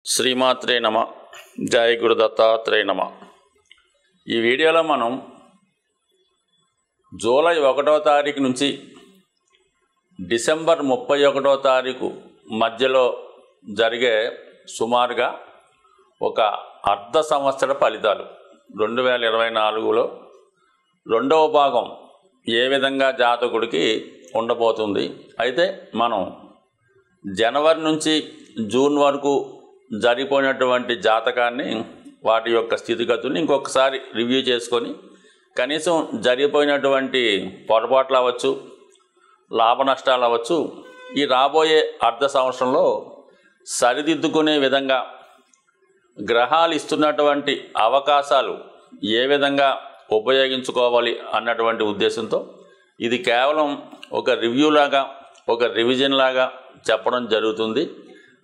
శ్రీమాత్రే నమ. జయ గురు దత్తాత్రేయ నమ. ఈ వీడియోలో మనం జూలై 1వ తారీఖు నుంచి డిసెంబర్ 31వ తారీఖు మధ్యలో జరిగే సుమారుగా ఒక అర్ధ సంవత్సర ఫలితాలు 2024లో రెండవ భాగం ఏ విధంగా జాతకుడికి ఉండబోతుంది. అయితే మనం జనవరి నుంచి జూన్ వరకు జరిగిపోయినటువంటి జాతకాన్ని వాటి యొక్క స్థితిగతుల్ని ఇంకొకసారి రివ్యూ చేసుకొని కనీసం జరిగిపోయినటువంటి పొరపాట్లు అవ్వచ్చు, లాభ నష్టాలు అవ్వచ్చు, ఈ రాబోయే అర్ధ సంవత్సరంలో సరిదిద్దుకునే విధంగా గ్రహాలు ఇస్తున్నటువంటి అవకాశాలు ఏ విధంగా ఉపయోగించుకోవాలి అన్నటువంటి ఉద్దేశంతో ఇది కేవలం ఒక రివ్యూ లాగా, ఒక రివిజన్ లాగా చెప్పడం జరుగుతుంది.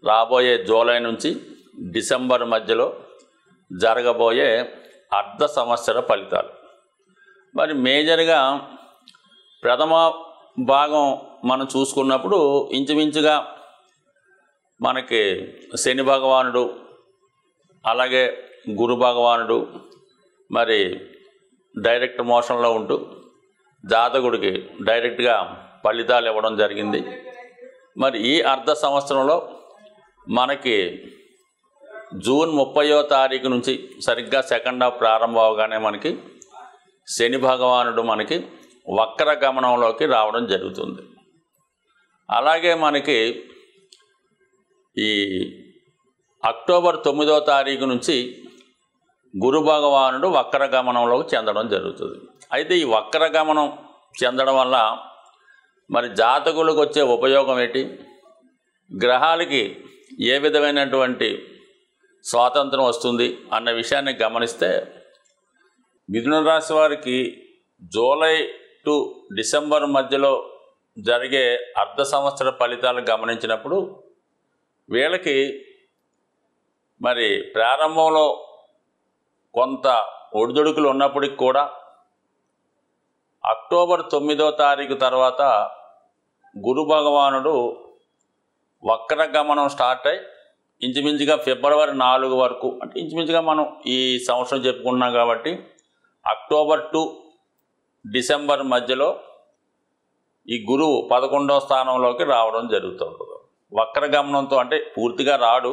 రాబోయే జూలై నుంచి డిసెంబర్ మధ్యలో జరగబోయే అర్ధ సంవత్సర ఫలితాలు. మరి మేజర్గా ప్రథమ భాగం మనం చూసుకున్నప్పుడు ఇంచుమించుగా మనకి శని భగవానుడు, అలాగే గురు భగవానుడు మరి డైరెక్ట్ మోషన్లో ఉంటూ జాతకుడికి డైరెక్ట్గా ఫలితాలు ఇవ్వడం జరిగింది. మరి ఈ అర్ధ సంవత్సరంలో మనకి జూన్ 30వ తారీఖు నుంచి సరిగ్గా సెకండ్ హాఫ్ ప్రారంభం అవగానే మనకి శని భగవానుడు మనకి వక్ర గమనంలోకి రావడం జరుగుతుంది. అలాగే మనకి ఈ అక్టోబర్ 9వ తారీఖు నుంచి గురు భగవానుడు వక్ర గమనంలోకి చెందడం జరుగుతుంది. అయితే ఈ వక్ర గమనం చెందడం వల్ల మరి జాతకులకు వచ్చే ఉపయోగం ఏంటి, గ్రహాలకి ఏ విధమైనటువంటి స్వాతంత్రం వస్తుంది అన్న విషయాన్ని గమనిస్తే మిథున రాశి వారికి జూలై టు డిసెంబర్ మధ్యలో జరిగే అర్ధ సంవత్సర ఫలితాలు గమనించినప్పుడు వీళ్ళకి మరి ప్రారంభంలో కొంత ఒడిదుడుకులు ఉన్నప్పటికి కూడా అక్టోబర్ 9వ తారీఖు తర్వాత గురు భగవానుడు వక్ర గమనం స్టార్ట్ అయ్యి ఇంచుమించుగా ఫిబ్రవరి 4 వరకు, అంటే ఇంచుమించుగా మనం ఈ సంవత్సరం చెప్పుకున్నాం కాబట్టి అక్టోబర్ టు డిసెంబర్ మధ్యలో ఈ గురువు 11వ స్థానంలోకి రావడం జరుగుతుంటుంది. వక్ర గమనంతో అంటే పూర్తిగా రాడు,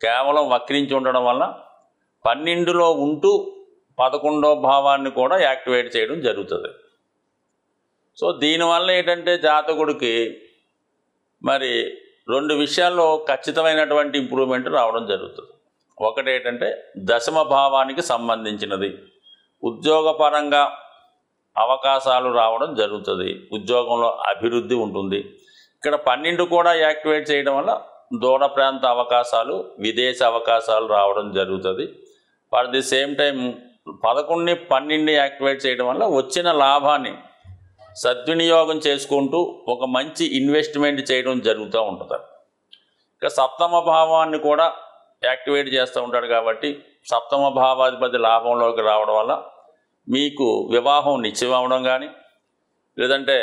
కేవలం వక్రించి ఉండడం వల్ల 12లో ఉంటూ 11వ భావాన్ని కూడా యాక్టివేట్ చేయడం జరుగుతుంది. సో దీనివల్ల ఏంటంటే జాతకుడికి మరి రెండు విషయాల్లో ఖచ్చితమైనటువంటి ఇంప్రూవ్మెంట్ రావడం జరుగుతుంది. ఒకటి ఏంటంటే దశమ భావానికి సంబంధించినది ఉద్యోగపరంగా అవకాశాలు రావడం జరుగుతుంది, ఉద్యోగంలో అభివృద్ధి ఉంటుంది. ఇక్కడ 12 కూడా యాక్టివేట్ చేయడం వల్ల దూర ప్రాంత అవకాశాలు, విదేశ అవకాశాలు రావడం జరుగుతుంది. ఫర్ ది సేమ్ టైం 11ని 12 యాక్టివేట్ చేయడం వల్ల వచ్చిన లాభాన్ని సద్వినియోగం చేసుకుంటూ ఒక మంచి ఇన్వెస్ట్మెంట్ చేయడం జరుగుతూ ఉంటుంది. ఇక సప్తమ భావాన్ని కూడా యాక్టివేట్ చేస్తూ ఉంటాడు కాబట్టి సప్తమ భావాధిపతి లాభంలోకి రావడం వల్ల మీకు వివాహం నిశ్చయం అవ్వడం కానీ, లేదంటే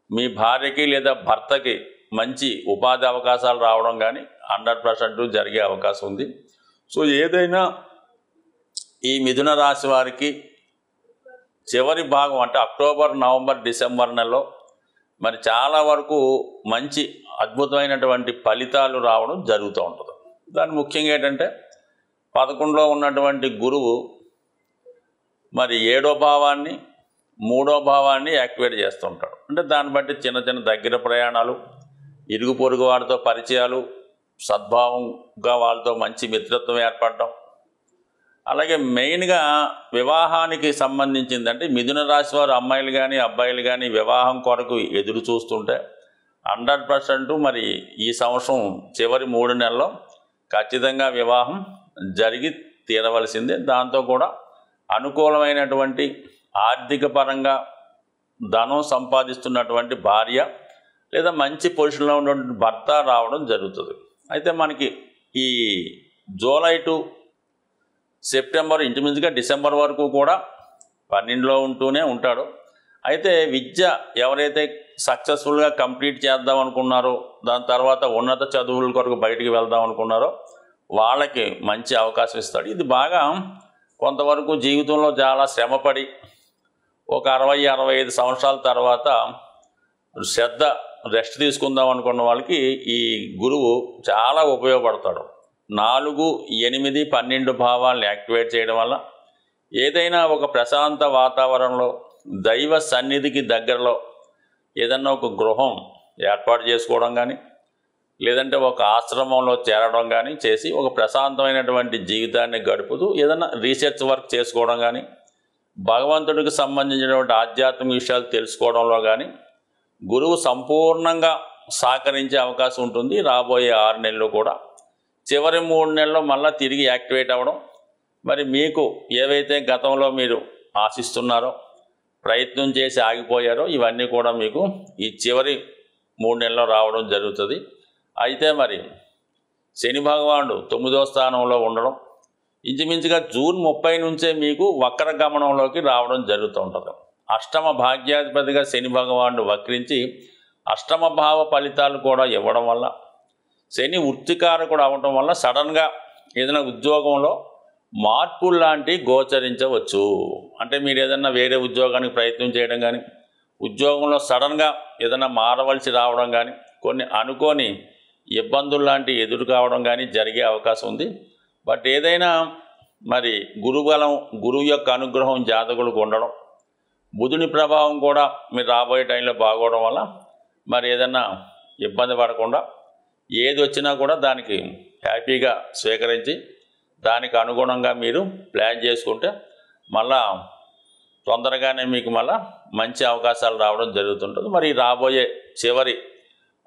మీ భార్యకి లేదా భర్తకి మంచి ఉపాధి అవకాశాలు రావడం కానీ 100% జరిగే అవకాశం ఉంది. సో ఏదైనా ఈ మిథున రాశి వారికి చివరి భాగం అంటే అక్టోబర్, నవంబర్, డిసెంబర్ నెలలో మరి చాలా వరకు మంచి అద్భుతమైనటువంటి ఫలితాలు రావడం జరుగుతూ ఉంటుంది. దాని ముఖ్యంగా ఏంటంటే 11లో ఉన్నటువంటి గురువు మరి 7వ భావాన్ని, 3వ భావాన్ని యాక్టివేట్ చేస్తూ ఉంటాడు. అంటే దాన్ని బట్టి చిన్న చిన్న దగ్గర ప్రయాణాలు, ఇరుగు పొరుగు వారితో పరిచయాలు, సద్భావంగా వాళ్ళతో మంచి మిత్రత్వం ఏర్పడడం, అలాగే మెయిన్గా వివాహానికి సంబంధించిందంటే మిథున రాశి వారు అమ్మాయిలు కానీ అబ్బాయిలు కానీ వివాహం కొరకు ఎదురు చూస్తుంటే 100% మరి ఈ సంవత్సరం చివరి 3 నెలల్లో ఖచ్చితంగా వివాహం జరిగి తీరవలసిందే. దాంతో కూడా అనుకూలమైనటువంటి ఆర్థిక పరంగా ధనం సంపాదిస్తున్నటువంటి భార్య లేదా మంచి పొజిషన్లో ఉన్నటువంటి భర్త రావడం జరుగుతుంది. అయితే మనకి ఈ జూలై టు సెప్టెంబర్ ఇంచుమించుగా డిసెంబర్ వరకు కూడా 12లో ఉంటూనే ఉంటాడు. అయితే విద్య ఎవరైతే సక్సెస్ఫుల్గా కంప్లీట్ చేద్దాం అనుకున్నారో, దాని తర్వాత ఉన్నత చదువుల కొరకు బయటికి వెళ్దాం అనుకున్నారో వాళ్ళకి మంచి అవకాశం ఇస్తాడు. ఇది బాగా కొంతవరకు జీవితంలో చాలా శ్రమపడి ఒక 60-65 సంవత్సరాల తర్వాత శ్రద్ధ రెస్ట్ తీసుకుందాం అనుకున్న వాళ్ళకి ఈ గురువు చాలా ఉపయోగపడతాడు. 4, 8, 12 భావాలను యాక్టివేట్ చేయడం వల్ల ఏదైనా ఒక ప్రశాంత వాతావరణంలో దైవ సన్నిధికి దగ్గరలో ఏదన్నా ఒక గృహం ఏర్పాటు చేసుకోవడం కానీ, లేదంటే ఒక ఆశ్రమంలో చేరడం కానీ చేసి ఒక ప్రశాంతమైనటువంటి జీవితాన్ని గడుపుతూ ఏదైనా రీసెర్చ్ వర్క్ చేసుకోవడం కానీ, భగవంతుడికి సంబంధించినటువంటి ఆధ్యాత్మిక విషయాలు తెలుసుకోవడంలో కానీ గురువు సంపూర్ణంగా సహకరించే అవకాశం ఉంటుంది. రాబోయే 6 నెలలు కూడా చివరి 3 నెలల్లో మళ్ళీ తిరిగి యాక్టివేట్ అవ్వడం, మరి మీకు ఏవైతే గతంలో మీరు ఆశిస్తున్నారో, ప్రయత్నం చేసి ఆగిపోయారో ఇవన్నీ కూడా మీకు ఈ చివరి 3 నెలల్లో రావడం జరుగుతుంది. అయితే మరి శని భగవానుడు 9వ స్థానంలో ఉండడం ఇంచుమించుగా జూన్ 30 నుంచే మీకు వక్ర గమనంలోకి రావడం జరుగుతూ ఉంటుంది. అష్టమ భాగ్యాధిపతిగా శని భగవానుడు వక్రించి అష్టమ భావ ఫలితాలు కూడా ఇవ్వడం వల్ల, శని వృత్తికారకుడు అవ్వడం వల్ల సడన్గా ఏదైనా ఉద్యోగంలో మార్పులు లాంటివి గోచరించవచ్చు. అంటే మీరు ఏదైనా వేరే ఉద్యోగానికి ప్రయత్నం చేయడం కానీ, ఉద్యోగంలో సడన్గా ఏదైనా మారవలసి రావడం కానీ, కొన్ని అనుకోని ఇబ్బందులు లాంటివి ఎదురు కావడం కానీ జరిగే అవకాశం ఉంది. బట్ ఏదైనా మరి గురుబలం, గురువు యొక్క అనుగ్రహం జాతకులకు ఉండడం, బుధుని ప్రభావం కూడా మీరు రాబోయే టైంలో బాగోవడం వల్ల మరి ఏదైనా ఇబ్బంది పడకుండా ఏది వచ్చినా కూడా దానికి హ్యాపీగా స్వీకరించి దానికి అనుగుణంగా మీరు ప్లాన్ చేసుకుంటే మళ్ళా తొందరగానే మీకు మళ్ళా మంచి అవకాశాలు రావడం జరుగుతుంటుంది. మరి రాబోయే చివరి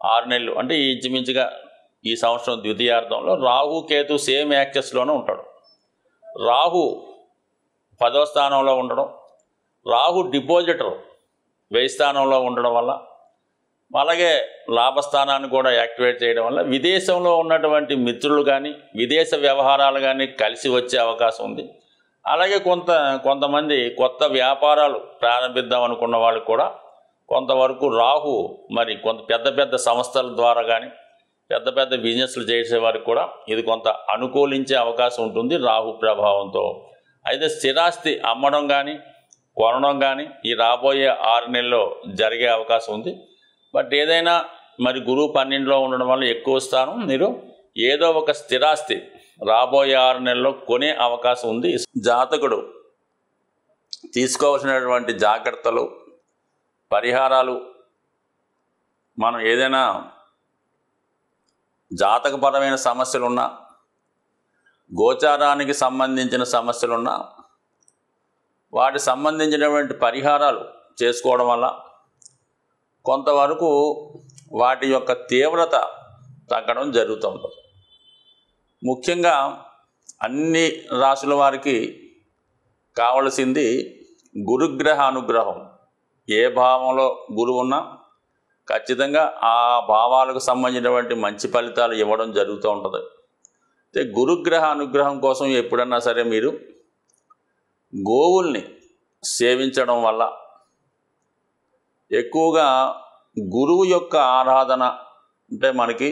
6 నెలలు అంటే ఇంచుమించుగా ఈ సంవత్సరం ద్వితీయార్థంలో రాహు కేతు సేమ్ యాక్సెస్లోనే ఉంటాడు. రాహు 10వ స్థానంలో ఉండడం, రాహు డిపాజిటర్ 1000 స్థానంలో ఉండడం వల్ల, అలాగే లాభస్థానాన్ని కూడా యాక్టివేట్ చేయడం వల్ల విదేశంలో ఉన్నటువంటి మిత్రులు కానీ, విదేశ వ్యవహారాలు కానీ కలిసి వచ్చే అవకాశం ఉంది. అలాగే కొంతమంది కొత్త వ్యాపారాలు ప్రారంభిద్దాం అనుకున్న వాళ్ళు కూడా కొంతవరకు రాహు మరి పెద్ద పెద్ద సంస్థల ద్వారా కానీ, పెద్ద పెద్ద బిజినెస్లు చేసే వారికి కూడా ఇది కొంత అనుకూలించే అవకాశం ఉంటుంది రాహు ప్రభావంతో. అయితే స్థిరాస్తి అమ్మడం కానీ కొనడం కానీ ఈ రాబోయే 6 నెలల్లో జరిగే అవకాశం ఉంది. బట్ ఏదైనా మరి గురువు 12లో ఉండడం వల్ల ఎక్కువ స్థానం మీరు ఏదో ఒక స్థిరాస్తి రాబోయే 6 నెలల్లో కొనే అవకాశం ఉంది. జాతకుడు తీసుకోవాల్సినటువంటి జాగ్రత్తలు, పరిహారాలు, మనం ఏదైనా జాతకపరమైన సమస్యలున్నా, గోచారానికి సంబంధించిన సమస్యలున్నా వాటికి సంబంధించినటువంటి పరిహారాలు చేసుకోవడం వల్ల కొంతవరకు వాటి యొక్క తీవ్రత తగ్గడం జరుగుతుంది. ముఖ్యంగా అన్ని రాశుల వారికి కావలసింది గురుగ్రహ అనుగ్రహం. ఏ భావంలో గురువు ఉన్నా ఖచ్చితంగా ఆ భావాలకు సంబంధించినటువంటి మంచి ఫలితాలు ఇవ్వడం జరుగుతూ ఉంటుంది. అయితే గురుగ్రహ అనుగ్రహం కోసం ఎప్పుడన్నా సరే మీరు గోవుల్ని సేవించడం వల్ల, ఎక్కువగా గురువు యొక్క ఆరాధన అంటే మనకి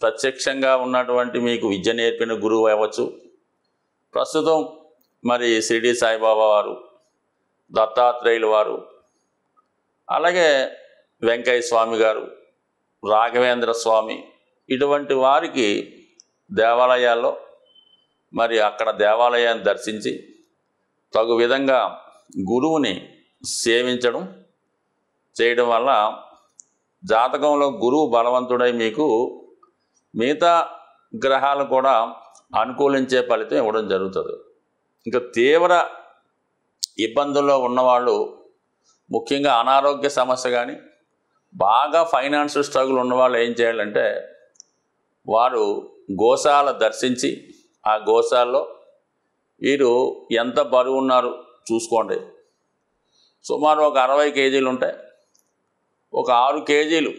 ప్రత్యక్షంగా ఉన్నటువంటి మీకు విద్య నేర్పిన గురువు అవ్వచ్చు, ప్రస్తుతం మరి షిరిడి సాయిబాబా వారు, దత్తాత్రేయులు వారు, అలాగే వెంకయ్య స్వామి గారు, రాఘవేంద్ర స్వామి, ఇటువంటి వారికి దేవాలయాల్లో మరి అక్కడ దేవాలయాన్ని దర్శించి తగు విధంగా గురువుని సేవించడం చేయడం వల్ల జాతకంలో గురువు బలవంతుడై మీకు మిగతా గ్రహాలు కూడా అనుకూలించే ఫలితం ఇవ్వడం జరుగుతుంది. ఇంకా తీవ్ర ఇబ్బందుల్లో ఉన్నవాళ్ళు, ముఖ్యంగా అనారోగ్య సమస్య కానీ బాగా ఫైనాన్షియల్ స్ట్రగుల్ ఉన్నవాళ్ళు ఏం చేయాలంటే వారు గోశాల దర్శించి ఆ గోశాలలో వీరు ఎంత బరువు ఉన్నారు చూసుకోండి. సుమారు ఒక 60 కేజీలు ఉంటాయి. ఒక 6 కేజీలు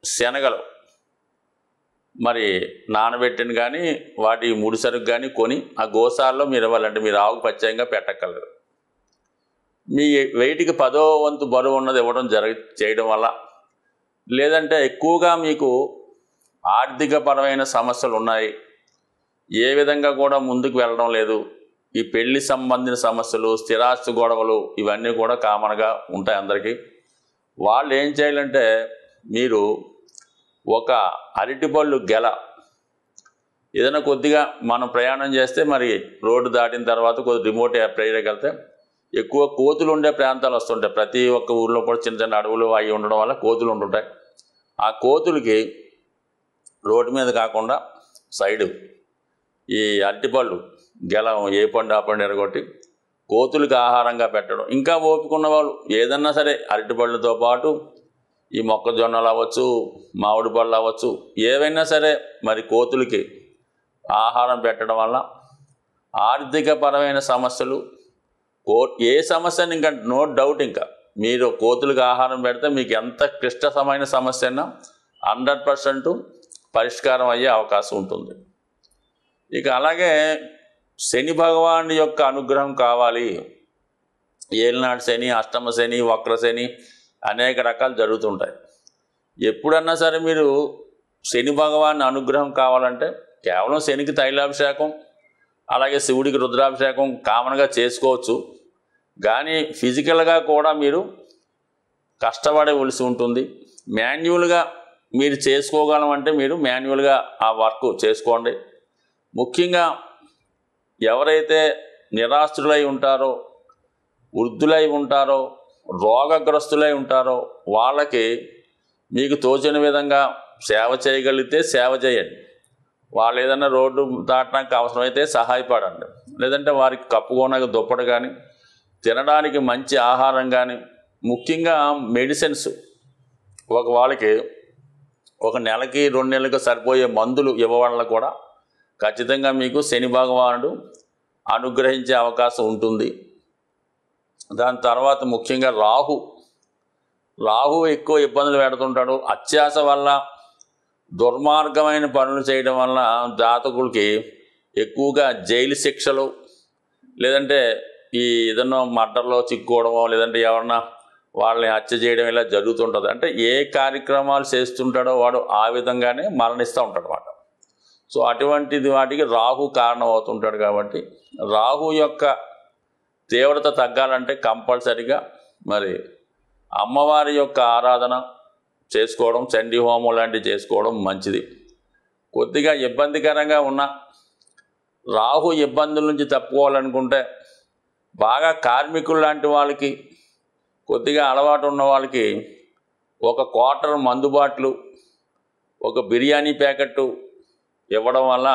శనగలు మరి నానబెట్టిన కానీ వాటి ముడిసరుకు కానీ కొని ఆ గోశాలలో మీరు ఇవ్వాలంటే మీరు ఆవుకు ప్రత్యేకంగా పెట్టగలరు. మీ వెయిట్కి 10వ వంతు బరువు ఉన్నది ఇవ్వడం చేయడం వల్ల, లేదంటే ఎక్కువగా మీకు ఆర్థికపరమైన సమస్యలు ఉన్నాయి, ఏ విధంగా కూడా ముందుకు వెళ్ళడం లేదు. ఈ పెళ్లి సంబంధించిన సమస్యలు, స్థిరాస్తి గొడవలు ఇవన్నీ కూడా కామన్గా ఉంటాయి అందరికీ. వాళ్ళు ఏం చేయాలంటే, మీరు ఒక అరటిపళ్ళు గెల ఏదైనా కొద్దిగా మనం ప్రయాణం చేస్తే మరి రోడ్డు దాటిన తర్వాత కొద్ది రిమోట్ ఏరియాకి వెళ్తే ఎక్కువ కోతులు ఉండే ప్రాంతాలు వస్తుంటాయి. ప్రతి ఒక్క ఊర్లో కూడా చిన్న చిన్న అడవులు అవి ఉండడం వల్ల కోతులు ఉంటుంటాయి. ఆ కోతులకి రోడ్డు మీద కాకుండా సైడు ఈ అరటిపళ్ళు గెలం ఏ పండు ఆ పండు ఎరగొట్టి కోతులకి ఆహారంగా పెట్టడం. ఇంకా ఓపికన్న వాళ్ళు ఏదన్నా సరే అరటిపళ్ళతో పాటు ఈ మొక్కజొన్నలు అవ్వచ్చు, మామిడి పళ్ళు అవ్వచ్చు, ఏవైనా సరే మరి కోతులకి ఆహారం పెట్టడం వల్ల ఆర్థికపరమైన సమస్యలు ఏ సమస్యని ఇంకా నో డౌట్, ఇంకా మీరు కోతులకు ఆహారం పెడితే మీకు ఎంత క్లిష్టమైన సమస్య అయినా 100% పరిష్కారం అయ్యే అవకాశం ఉంటుంది. ఇక అలాగే శని భగవాన్ యొక్క అనుగ్రహం కావాలి. ఏలినాడు శని, అష్టమ శని, వక్ర శని అనేక రకాలు జరుగుతుంటాయి. ఎప్పుడన్నా సరే మీరు శని భగవాన్ అనుగ్రహం కావాలంటే కేవలం శనికి తైలాభిషేకం, అలాగే శివుడికి రుద్రాభిషేకం కామన్గా చేసుకోవచ్చు. కానీ ఫిజికల్గా కూడా మీరు కష్టపడవలసి ఉంటుంది. మాన్యువల్గా మీరు చేసుకోగలమంటే మీరు మాన్యువల్గా ఆ వర్క్ చేసుకోండి. ముఖ్యంగా ఎవరైతే నిరాశ్రులై ఉంటారో, వృద్ధులై ఉంటారో, రోగగ్రస్తులై ఉంటారో వాళ్ళకి మీకు తోచిన విధంగా సేవ చేయగలిగితే సేవ చేయండి. వాళ్ళు ఏదైనా రోడ్డు దాటడానికి అవసరమైతే సహాయపడండి. లేదంటే వారికి కప్పుకోనక దుప్పటి కానీ, తినడానికి మంచి ఆహారం కానీ, ముఖ్యంగా మెడిసిన్స్ వాళ్ళకి ఒక నెలకి 2 నెలలకు సరిపోయే మందులు ఇవ్వడం కూడా ఖచ్చితంగా మీకు శని భగవానుడు అనుగ్రహించే అవకాశం ఉంటుంది. దాని తర్వాత ముఖ్యంగా రాహు ఎక్కువ ఇబ్బందులు పెడుతుంటాడు. అత్యాశ వల్ల, దుర్మార్గమైన పనులు చేయడం వల్ల జాతకులకి ఎక్కువగా జైలు శిక్షలు, లేదంటే ఈ ఏదన్నా మర్డర్లో చిక్కుకోవడమో, లేదంటే ఎవరన్నా వాళ్ళని హత్య చేయడం ఇలా జరుగుతుంటుంది. అంటే ఏ కార్యక్రమాలు చేస్తుంటాడో వాడు ఆ విధంగానే మరణిస్తూ ఉంటాడు అన్నమాట. సో అటువంటిది వాటికి రాహు కారణం అవుతుంటాడు. కాబట్టి రాహు యొక్క తీవ్రత తగ్గాలంటే కంపల్సరిగా మరి అమ్మవారి యొక్క ఆరాధన చేసుకోవడం, చండీ హోమం లాంటివి చేసుకోవడం మంచిది. కొద్దిగా ఇబ్బందికరంగా ఉన్న రాహు ఇబ్బందుల నుంచి తప్పుకోవాలనుకుంటే బాగా కార్మికులు లాంటి వాళ్ళకి, కొద్దిగా అలవాటు ఉన్న వాళ్ళకి ఒక క్వార్టర్ మందు బాటిలు, ఒక బిర్యానీ ప్యాకెట్టు ఇవ్వడం వల్ల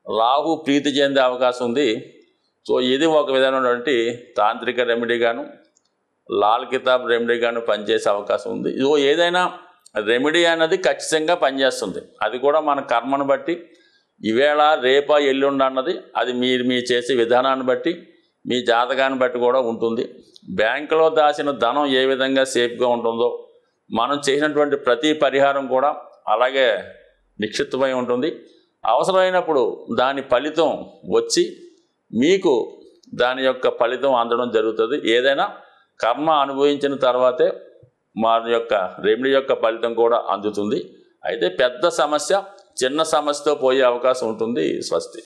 రాహు ప్రీతి చెందే అవకాశం ఉంది. సో ఇది ఒక విధమైనటువంటి తాంత్రిక రెమెడీగాను, లాల్ కితాబ్ రెమెడీగాను పనిచేసే అవకాశం ఉంది. ఇదో ఏదైనా రెమెడీ అనేది ఖచ్చితంగా పనిచేస్తుంది. అది కూడా మన కర్మను బట్టి, ఈవేళ రేపా ఎల్లుండి అన్నది అది మీ చేసే విధానాన్ని బట్టి, మీ జాతకాన్ని బట్టి కూడా ఉంటుంది. బ్యాంకులో దాచిన ధనం ఏ విధంగా సేఫ్గా ఉంటుందో మనం చేసినటువంటి ప్రతి పరిహారం కూడా అలాగే నిక్షిప్తమై ఉంటుంది. అవసరమైనప్పుడు దాని ఫలితం వచ్చి మీకు దాని యొక్క ఫలితం అందడం జరుగుతుంది. ఏదైనా కర్మ అనుభవించిన తర్వాతే మా యొక్క రెమెడీ యొక్క ఫలితం కూడా అందుతుంది. అయితే పెద్ద సమస్య చిన్న సమస్యతో పోయే అవకాశం ఉంటుంది. స్వస్తి.